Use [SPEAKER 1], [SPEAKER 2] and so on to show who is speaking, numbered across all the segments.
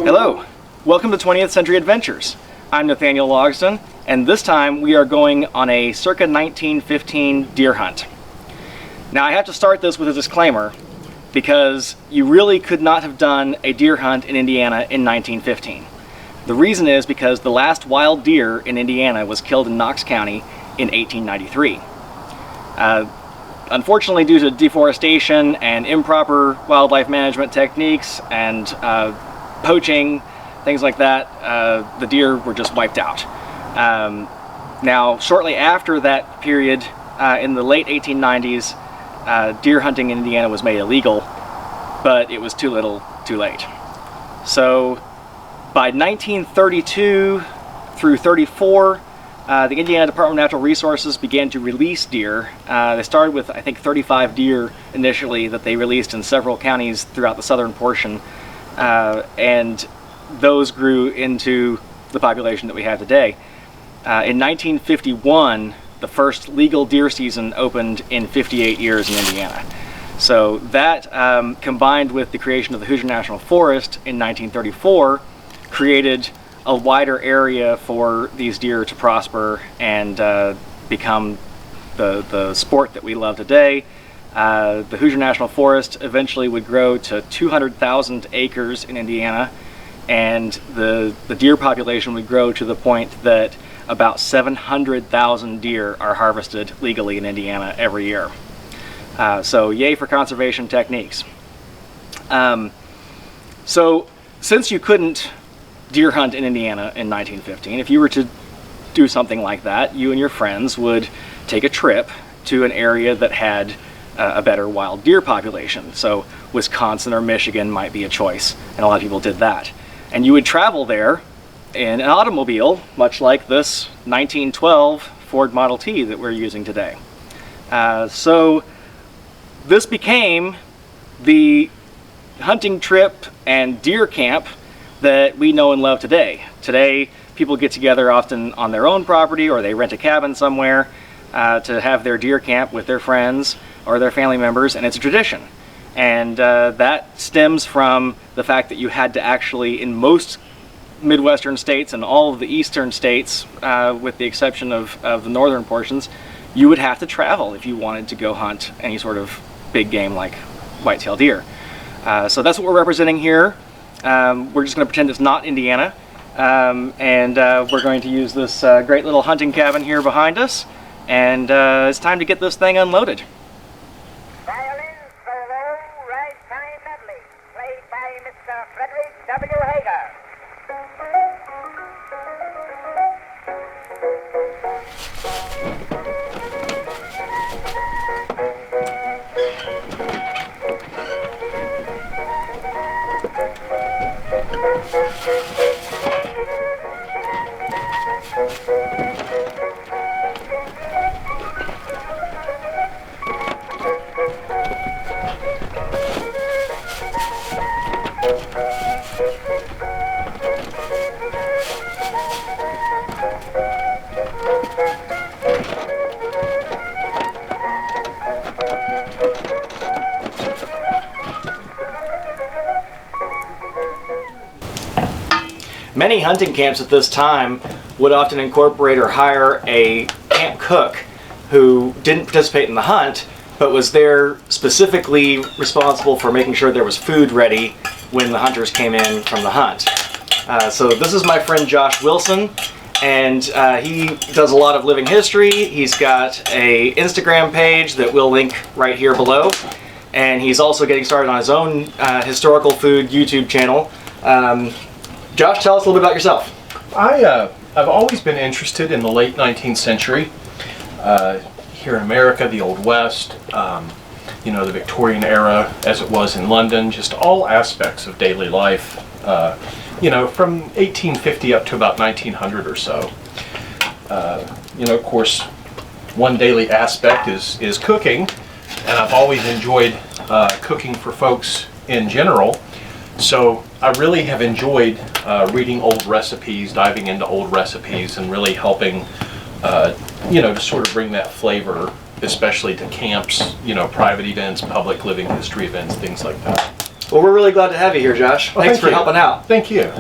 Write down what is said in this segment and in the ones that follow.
[SPEAKER 1] Hello, welcome to 20th Century Adventures. I'm Nathaniel Logsdon, and this time we are going on a circa 1915 deer hunt. Now I have to start this with a disclaimer, because you really could not have done a deer hunt in Indiana in 1915. The reason is because the last wild deer in Indiana was killed in Knox County in 1893. Unfortunately, due to deforestation and improper wildlife management techniques and poaching, things like that, the deer were just wiped out. Now, shortly after that period, in the late 1890s, deer hunting in Indiana was made illegal, but it was too little, too late. So, by 1932 through 34, the Indiana Department of Natural Resources began to release deer. They started with, I think, 35 deer initially that they released in several counties throughout the southern portion. And those grew into the population that we have today. In 1951, the first legal deer season opened in 58 years in Indiana. So that, combined with the creation of the Hoosier National Forest in 1934, created a wider area for these deer to prosper and become the sport that we love today. The Hoosier National Forest eventually would grow to 200,000 acres in Indiana, and the deer population would grow to the point that about 700,000 deer are harvested legally in Indiana every year. So yay for conservation techniques. So since you couldn't deer hunt in Indiana in 1915, if you were to do something like that, you and your friends would take a trip to an area that had a better wild deer population. So Wisconsin or Michigan might be a choice, and a lot of people did that. And you would travel there in an automobile, much like this 1912 Ford Model T that we're using today. So this became the hunting trip and deer camp that we know and love today. Today, people get together often on their own property, or they rent a cabin somewhere to have their deer camp with their friends or their family members, and it's a tradition. And that stems from the fact that you had to actually, in most Midwestern states and all of the eastern states, with the exception of the northern portions, you would have to travel if you wanted to go hunt any sort of big game like white-tailed deer. So that's what we're representing here. We're just going to pretend it's not Indiana, and we're going to use this great little hunting cabin here behind us, and it's time to get this thing unloaded.
[SPEAKER 2] Violin solo, ragtime medley, played by Mr. Frederick W. Hager.
[SPEAKER 1] Many hunting camps at this time would often incorporate or hire a camp cook who didn't participate in the hunt, but was there specifically responsible for making sure there was food ready when the hunters came in from the hunt. So this is my friend Josh Wilson, and he does a lot of living history. He's got an Instagram page that we'll link right here below, and he's also getting started on his own historical food YouTube channel. Josh, tell us a little bit about yourself.
[SPEAKER 3] I've always been interested in the late 19th century here in America, the Old West, you know, the Victorian era as it was in London, just all aspects of daily life, you know, from 1850 up to about 1900 or so. You know, of course, one daily aspect is cooking, and I've always enjoyed cooking for folks in general. So I really have enjoyed reading old recipes, diving into old recipes, and really helping, you know, to sort of bring that flavor, especially to camps, you know, private events, public living history events, things like that.
[SPEAKER 1] Well, we're really glad to have you here, Josh.
[SPEAKER 3] Well,
[SPEAKER 1] Thanks for helping out.
[SPEAKER 3] Thank you.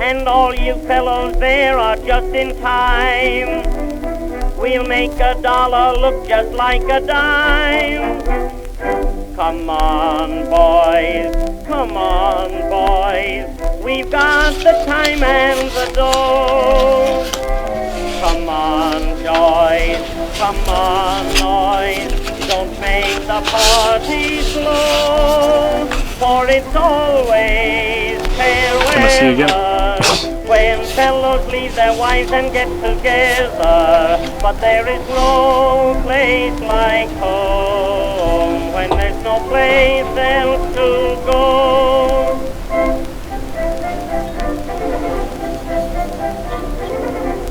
[SPEAKER 2] And all you fellows there are just in time. We'll make $1 look just like a dime. Come on, boys, come on, boys. We've got the time and the dough. Come on, joys, come on, noise. Don't make the party slow, for it's always farewell when fellows leave their wives and get together. But there is no place like home when there's no place else to go.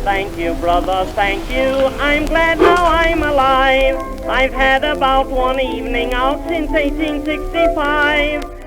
[SPEAKER 2] Thank you, brother, thank you. I'm glad now I'm alive. I've had about one evening out since 1865.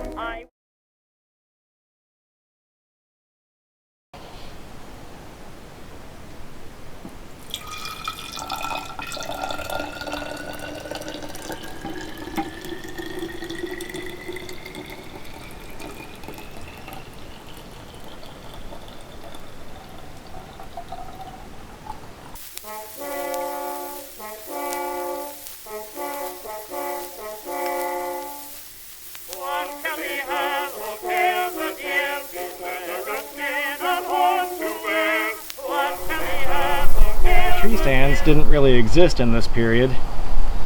[SPEAKER 1] Tree stands didn't really exist in this period,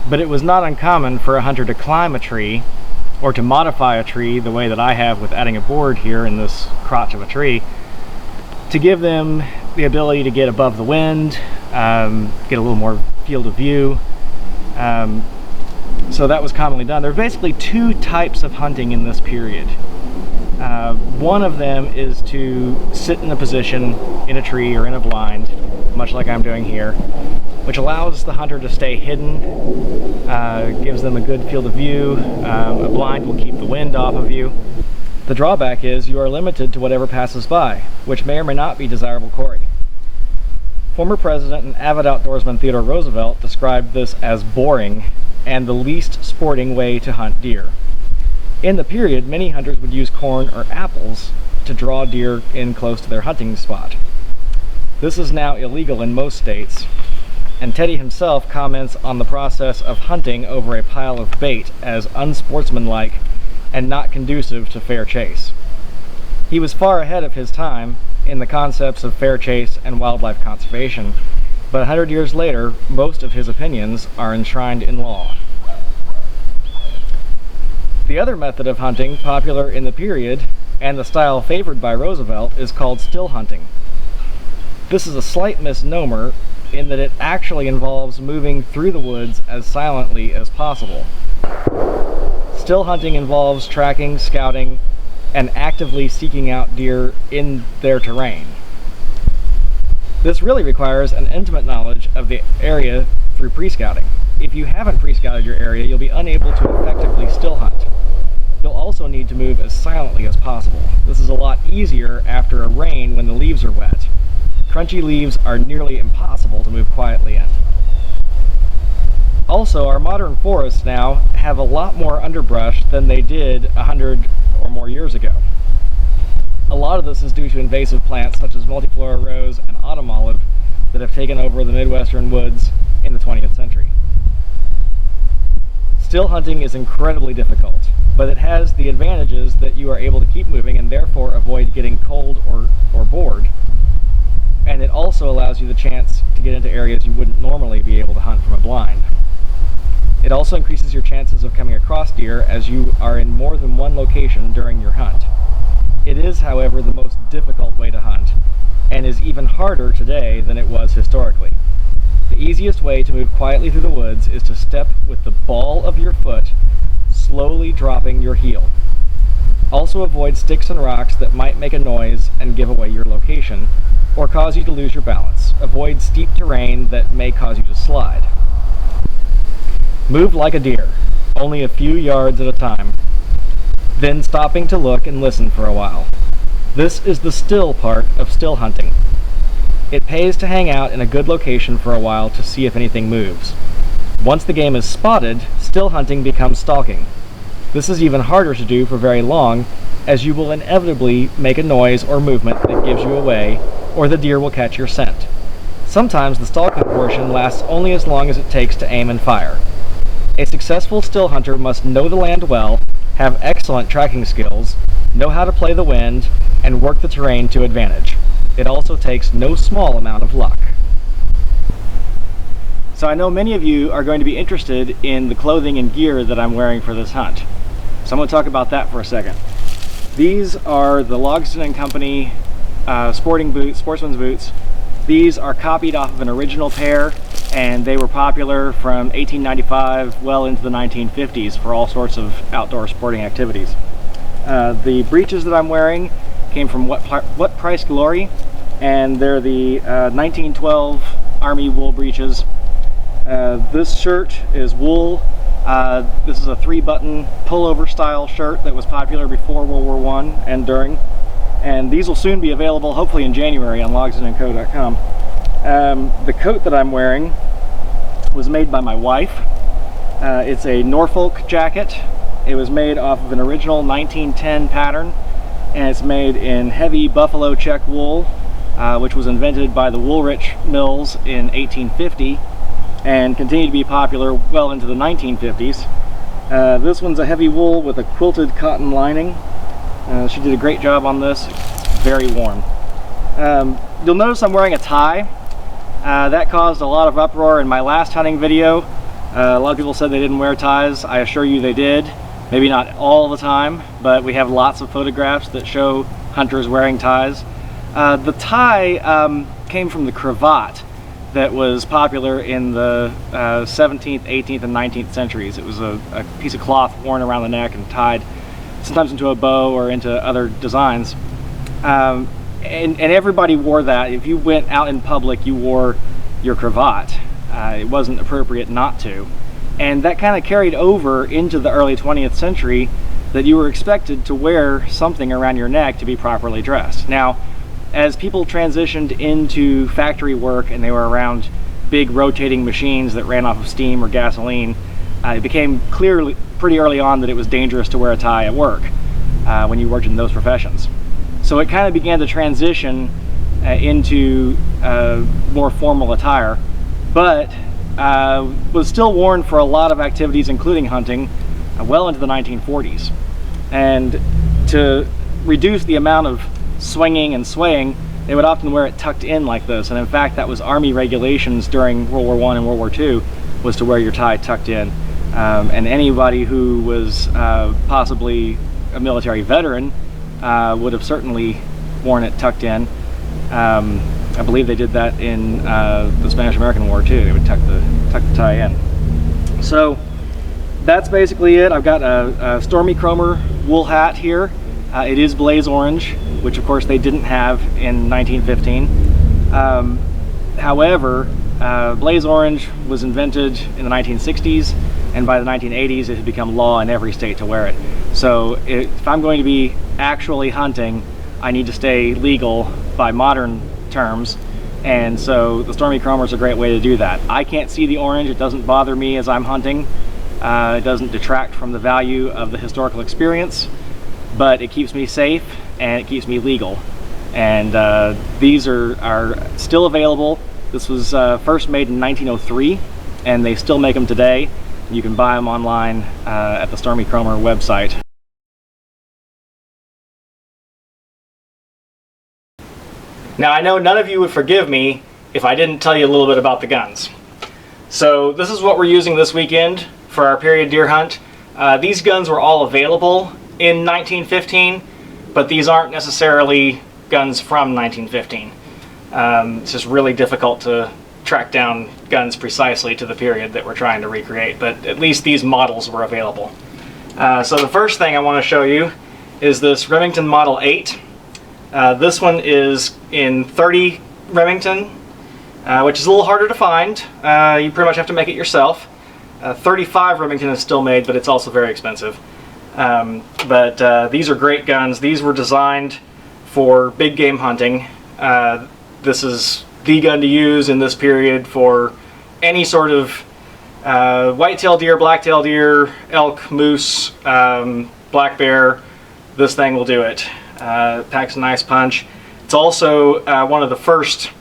[SPEAKER 1] but it was not uncommon for a hunter to climb a tree or to modify a tree the way that I have with adding a board here in this crotch of a tree to give them the ability to get above the wind, get a little more field of view. So that was commonly done. There are basically two types of hunting in this period. One of them is to sit in a position in a tree or in a blind, much like I'm doing here, which allows the hunter to stay hidden, gives them a good field of view. A blind will keep the wind off of you. The drawback is you are limited to whatever passes by, which may or may not be desirable quarry. Former President and avid outdoorsman Theodore Roosevelt described this as boring and the least sporting way to hunt deer. In the period, many hunters would use corn or apples to draw deer in close to their hunting spot. This is now illegal in most states, and Teddy himself comments on the process of hunting over a pile of bait as unsportsmanlike and not conducive to fair chase. He was far ahead of his time in the concepts of fair chase and wildlife conservation, but 100 years later, most of his opinions are enshrined in law. The other method of hunting popular in the period, and the style favored by Roosevelt, is called still hunting. This is a slight misnomer in that it actually involves moving through the woods as silently as possible. Still hunting involves tracking, scouting, and actively seeking out deer in their terrain. This really requires an intimate knowledge of the area through pre-scouting. If you haven't pre-scouted your area, you'll be unable to effectively still hunt. You'll also need to move as silently as possible. This is a lot easier after a rain when the leaves are wet. Crunchy leaves are nearly impossible to move quietly in. Also, our modern forests now have a lot more underbrush than they did 100 or more years ago. A lot of this is due to invasive plants such as multiflora rose and autumn olive that have taken over the Midwestern woods in the 20th century. Still hunting is incredibly difficult, but it has the advantages that you are able to keep moving and therefore avoid getting cold or bored. and it also allows you the chance to get into areas you wouldn't normally be able to hunt from a blind. It also increases your chances of coming across deer as you are in more than one location during your hunt. It is, however, the most difficult way to hunt, and is even harder today than it was historically. The easiest way to move quietly through the woods is to step with the ball of your foot, slowly dropping your heel. Also avoid sticks and rocks that might make a noise and give away your location, or cause you to lose your balance. Avoid steep terrain that may cause you to slide. Move like a deer, only a few yards at a time, then stopping to look and listen for a while. This is the still part of still hunting. It pays to hang out in a good location for a while to see if anything moves. Once the game is spotted, still hunting becomes stalking. This is even harder to do for very long, as you will inevitably make a noise or movement that gives you away, or the deer will catch your scent. Sometimes the stalking portion lasts only as long as it takes to aim and fire. A successful still hunter must know the land well, have excellent tracking skills, know how to play the wind, and work the terrain to advantage. It also takes no small amount of luck. So I know many of you are going to be interested in the clothing and gear that I'm wearing for this hunt. So I'm going to talk about that for a second. These are the Logsdon & Company sportsman's boots. These are copied off of an original pair, and they were popular from 1895 well into the 1950s for all sorts of outdoor sporting activities. The breeches that I'm wearing came from What Price Glory, and they're the 1912 Army wool breeches. This shirt is wool. This is a 3-button pullover style shirt that was popular before World War I and during. And these will soon be available, hopefully in January, on logsdonandco.com. The coat that I'm wearing was made by my wife. It's a Norfolk jacket. It was made off of an original 1910 pattern, and it's made in heavy buffalo check wool, which was invented by the Woolrich Mills in 1850 and continued to be popular well into the 1950s. This one's a heavy wool with a quilted cotton lining. She did a great job on this. It's very warm. You'll notice I'm wearing a tie. That caused a lot of uproar in my last hunting video. A lot of people said they didn't wear ties. I assure you they did. Maybe not all the time, but we have lots of photographs that show hunters wearing ties. The tie came from the cravat that was popular in the 17th, 18th, and 19th centuries. It was a piece of cloth worn around the neck and tied sometimes into a bow or into other designs. And everybody wore that. If you went out in public, you wore your cravat. It wasn't appropriate not to. And that kind of carried over into the early 20th century, that you were expected to wear something around your neck to be properly dressed. Now, as people transitioned into factory work and they were around big rotating machines that ran off of steam or gasoline, it became clear pretty early on that it was dangerous to wear a tie at work when you worked in those professions. So it kind of began to transition into more formal attire, but was still worn for a lot of activities, including hunting, well into the 1940s. And to reduce the amount of swinging and swaying, they would often wear it tucked in like this. And in fact, that was Army regulations during World War I and World War II, was to wear your tie tucked in. And anybody who was possibly a military veteran would have certainly worn it tucked in. I believe they did that in the Spanish-American War too. They would tuck the tie in. So that's basically it. I've got a Stormy Cromer wool hat here. It is blaze orange, which of course they didn't have in 1915. However, blaze orange was invented in the 1960s, and by the 1980s it had become law in every state to wear it. So if I'm going to be actually hunting, I need to stay legal by modern terms, and so the Stormy Cromer is a great way to do that. I can't see the orange. It doesn't bother me as I'm hunting. It doesn't detract from the value of the historical experience, but it keeps me safe and it keeps me legal. And these are still available. This was first made in 1903, and they still make them today. You can buy them online at the Stormy Cromer website. Now I know none of you would forgive me if I didn't tell you a little bit about the guns. So this is what we're using this weekend for our period deer hunt. These guns were all available in 1915, but these aren't necessarily guns from 1915. It's just really difficult to track down guns precisely to the period that we're trying to recreate, but at least these models were available. So the first thing I want to show you is this Remington Model 8. This one is in 30 Remington, which is a little harder to find. You pretty much have to make it yourself. 35 Remington is still made, but it's also very expensive. But these are great guns. These were designed for big game hunting. This is the gun to use in this period for any sort of white-tailed deer, black-tailed deer, elk, moose, black bear. This thing will do it. Packs a nice punch. It's also one of the first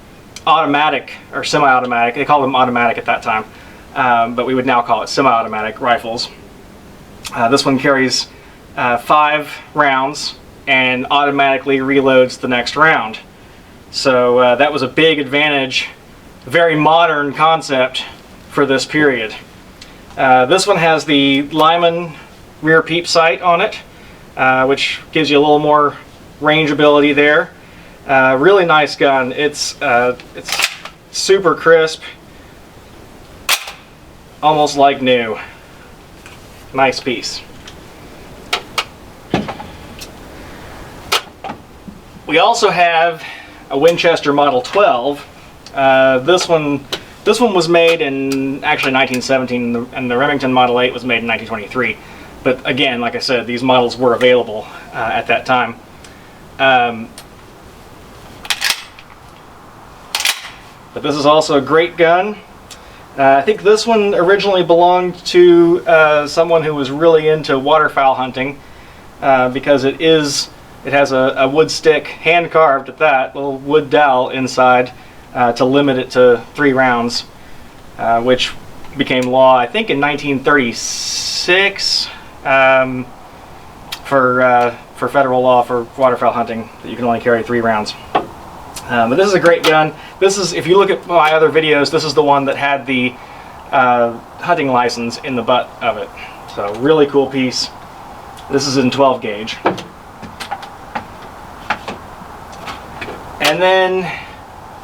[SPEAKER 1] automatic or semi-automatic, they called them automatic at that time, but we would now call it semi-automatic rifles. This one carries 5 rounds and automatically reloads the next round. So that was a big advantage, very modern concept for this period. This one has the Lyman rear peep sight on it, which gives you a little more range ability there. Really nice gun. It's super crisp, almost like new. Nice piece. We also have a Winchester Model 12. This one was made in actually 1917, and the Remington Model 8 was made in 1923. But again, like I said, these models were available at that time. But this is also a great gun. I think this one originally belonged to someone who was really into waterfowl hunting, because it has a wood stick, hand carved at that, little wood dowel inside to limit it to 3 rounds, which became law I think in 1936 for federal law for waterfowl hunting, that you can only carry 3 rounds. But this is a great gun. This is, if you look at my other videos, this is the one that had the hunting license in the butt of it. So really cool piece. This is in 12 gauge. And then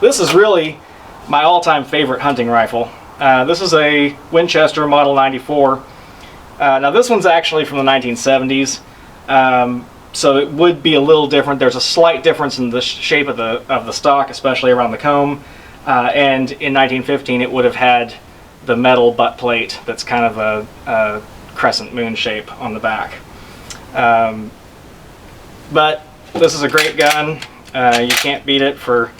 [SPEAKER 1] this is really my all-time favorite hunting rifle. This is a Winchester Model 94. Now this one's actually from the 1970s. So it would be a little different. There's a slight difference in the shape of the stock, especially around the comb. And in 1915, it would have had the metal butt plate that's kind of a crescent moon shape on the back. But this is a great gun. You can't beat it for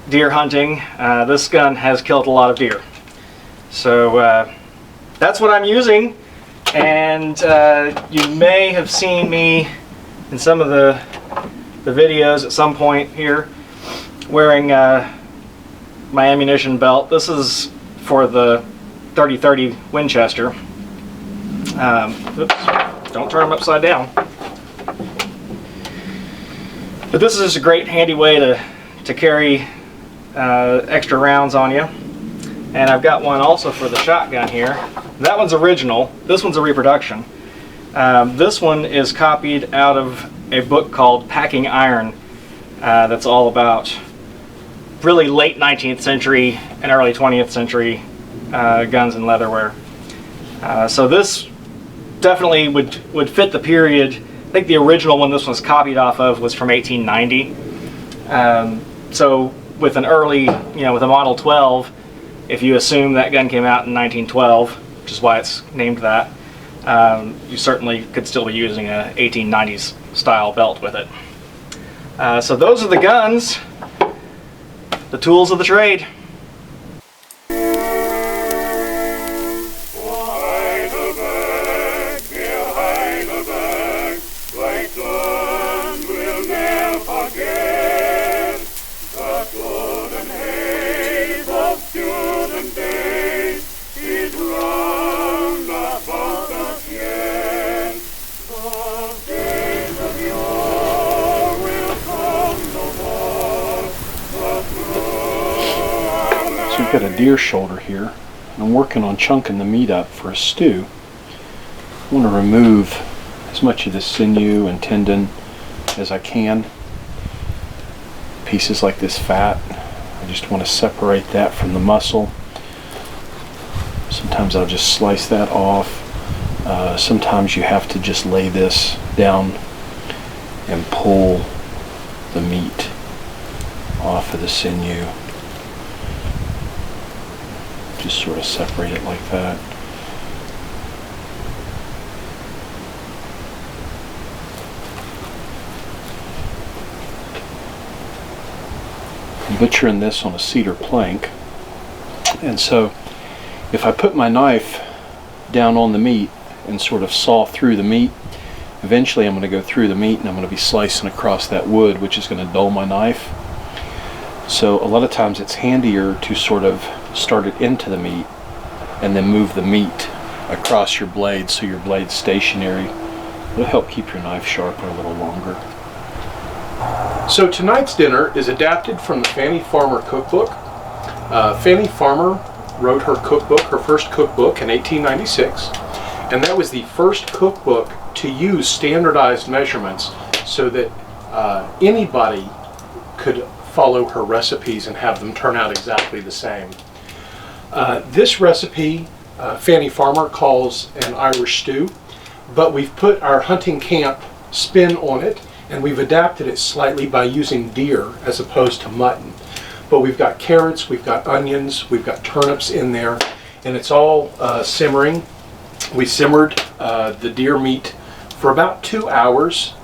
[SPEAKER 1] deer hunting. This gun has killed a lot of deer. So that's what I'm using. And you may have seen me in some of the videos at some point here wearing my ammunition belt. This is for the 30-30 Winchester. Oops, don't turn them upside down. But this is just a great handy way to carry extra rounds on you. And I've got one also for the shotgun here. That one's original. This one's a reproduction. This one is copied out of a book called Packing Iron, that's all about really late 19th century and early 20th century guns and leatherware. So this definitely would fit the period. I think the original one this was copied off of was from 1890. So with an early, with a Model 12, if you assume that gun came out in 1912, which is why it's named that, you certainly could still be using a 1890s style belt with it. So those are the guns, the tools of the trade.
[SPEAKER 2] Those days of yore will come no more.
[SPEAKER 4] deer shoulder here, and I'm working on chunking the meat up for a stew. I want to remove as much of the sinew and tendon as I can. Pieces like this fat, I just want to separate that from the muscle. Sometimes I'll just slice that off. Sometimes you have to just lay this down and pull the meat off of the sinew. Just sort of separate it like that. I'm butchering this on a cedar plank, and so if I put my knife down on the meat and sort of saw through the meat, eventually I'm going to go through the meat and I'm going to be slicing across that wood, which is going to dull my knife. So a lot of times it's handier to sort of start it into the meat and then move the meat across your blade so your blade's stationary. It'll help keep your knife sharper a little longer.
[SPEAKER 3] So tonight's dinner is adapted from the Fannie Farmer cookbook. Fannie Farmer wrote her cookbook, her first cookbook, in 1896, and that was the first cookbook to use standardized measurements so that anybody could follow her recipes and have them turn out exactly the same. This recipe Fannie Farmer calls an Irish stew, but we've put our hunting camp spin on it, and we've adapted it slightly by using deer as opposed to mutton. But we've got carrots, we've got onions, we've got turnips in there, and it's all simmering. We simmered the deer meat for about 2 hours,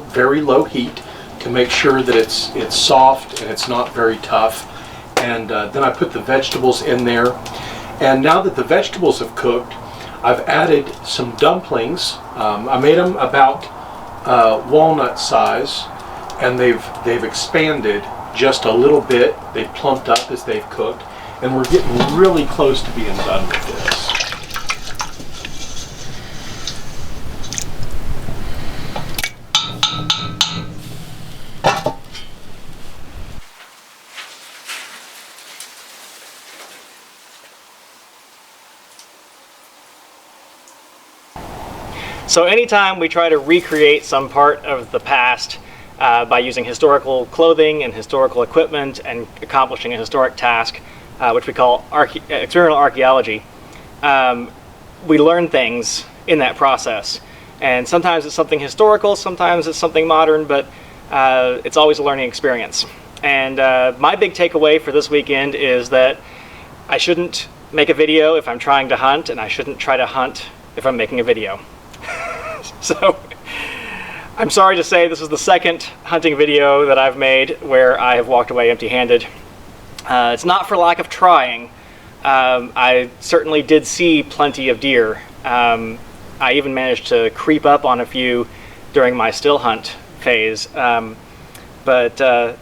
[SPEAKER 3] very low heat, to make sure that it's soft and it's not very tough. And then I put the vegetables in there. And now that the vegetables have cooked, I've added some dumplings. I made them about walnut size, and they've expanded just a little bit. They've plumped up as they've cooked, and we're getting really close to being done with this.
[SPEAKER 1] So anytime we try to recreate some part of the past by using historical clothing and historical equipment and accomplishing a historic task, which we call experimental archaeology, we learn things in that process. And sometimes it's something historical, sometimes it's something modern, but it's always a learning experience. And my big takeaway for this weekend is that I shouldn't make a video if I'm trying to hunt, and I shouldn't try to hunt if I'm making a video. So I'm sorry to say this is the second hunting video that I've made where I have walked away empty-handed. It's not for lack of trying. I certainly did see plenty of deer. I even managed to creep up on a few during my still hunt phase, but I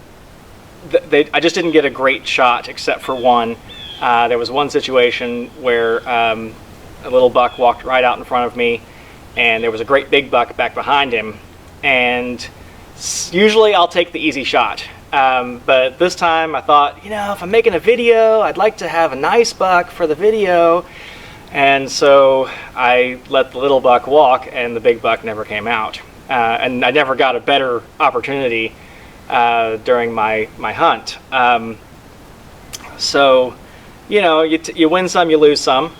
[SPEAKER 1] just didn't get a great shot except for one. There was one situation where a little buck walked right out in front of me, and there was a great big buck back behind him, and usually I'll take the easy shot, but this time I thought, you know, if I'm making a video, I'd like to have a nice buck for the video, and so I let the little buck walk, and the big buck never came out, and I never got a better opportunity during my hunt. So, you know, you win some, you lose some.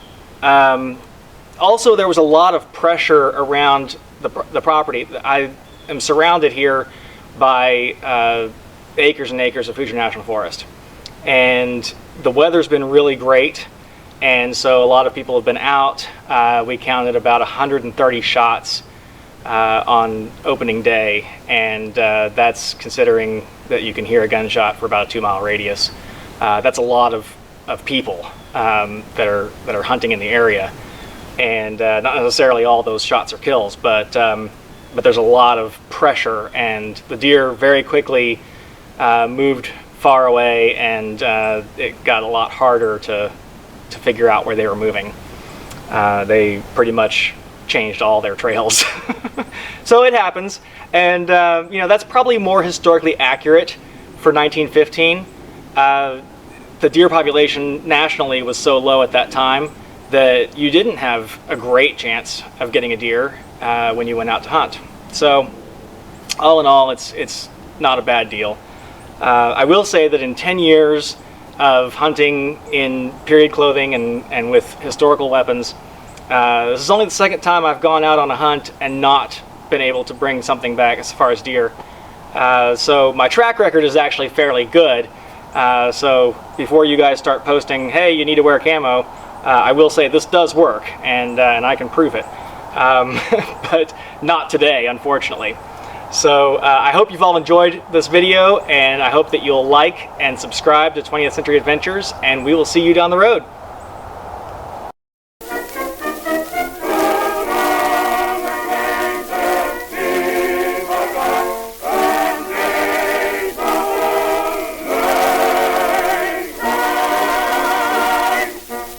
[SPEAKER 1] Also, there was a lot of pressure around the property. I am surrounded here by acres and acres of Hoosier National Forest, and the weather's been really great, and so a lot of people have been out. We counted about 130 shots on opening day, and that's considering that you can hear a gunshot for about a 2-mile radius. That's a lot of people that are hunting in the area. And not necessarily all those shots are kills, but there's a lot of pressure, and the deer very quickly moved far away, and it got a lot harder to figure out where they were moving. They pretty much changed all their trails. So it happens, and you know, that's probably more historically accurate for 1915. the deer population nationally was so low at that time that you didn't have a great chance of getting a deer when you went out to hunt. So all in all, it's not a bad deal. I will say that in 10 years of hunting in period clothing and with historical weapons, this is only the second time I've gone out on a hunt and not been able to bring something back as far as deer. So my track record is actually fairly good. So before you guys start posting, hey, you need to wear camo, I will say this does work, and I can prove it. But not today, unfortunately. So I hope you've all enjoyed this video, and I hope that you'll like and subscribe to 20th Century Adventures, and we will see you down the road.